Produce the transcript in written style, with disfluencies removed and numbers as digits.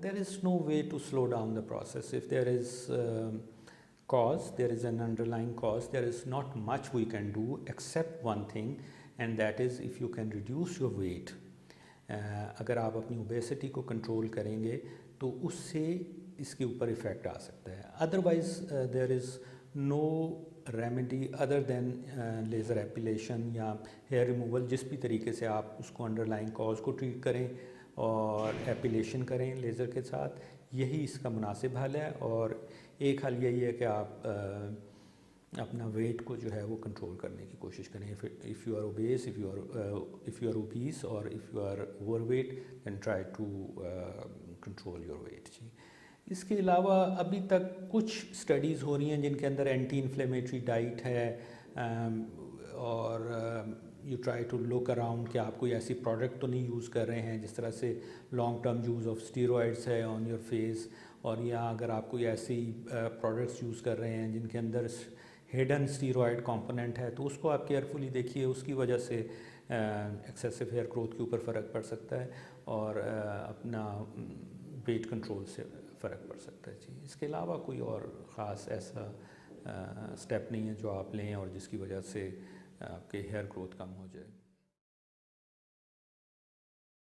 There is no way to slow down the process. If there is cause, there is an underlying cause, there is not much we can do except one thing, and that is if you can reduce your weight. اگر آپ اپنی obesity کو control کریں گے تو اس سے اس کے اوپر ایفیکٹ آ سکتا ہے. Otherwise there is no remedy other than laser epilation یا ہیئر ریموول. جس بھی طریقے سے آپ اس کو انڈر لائن کاز کو ٹریٹ کریں اور ایپیلیشن کریں لیزر کے ساتھ, یہی اس کا مناسب حل ہے. اور ایک حل یہی ہے کہ آپ اپنا ویٹ کو جو ہے وہ کنٹرول کرنے کی کوشش کریں. if you are obese, if you are obese or if you are overweight, then try to control your weight. جی اس کے علاوہ ابھی تک کچھ اسٹڈیز ہو رہی ہیں جن کے اندر اینٹی انفلیمیٹری ڈائٹ ہے, اور you try to look around کہ آپ کوئی ایسی پروڈکٹ تو نہیں یوز کر رہے ہیں جس طرح سے long term use of steroids ہے آن یور فیس, اور یا اگر آپ کوئی ایسی پروڈکٹس یوز کر رہے ہیں جن کے اندر ہیڈن اسٹیرائڈ کمپوننٹ ہے تو اس کو آپ کیئرفلی دیکھیے. اس کی وجہ سے ایکسیسو ہیئر گروتھ کے اوپر فرق پڑ سکتا ہے اور اپنا ویٹ کنٹرول سے فرق پڑ سکتا ہے. جی اس کے علاوہ کوئی اور خاص ایسا اسٹیپ نہیں ہے جو آپ لیں اور جس کی وجہ سے آپ کے ہیئر گروتھ کم ہو جائے.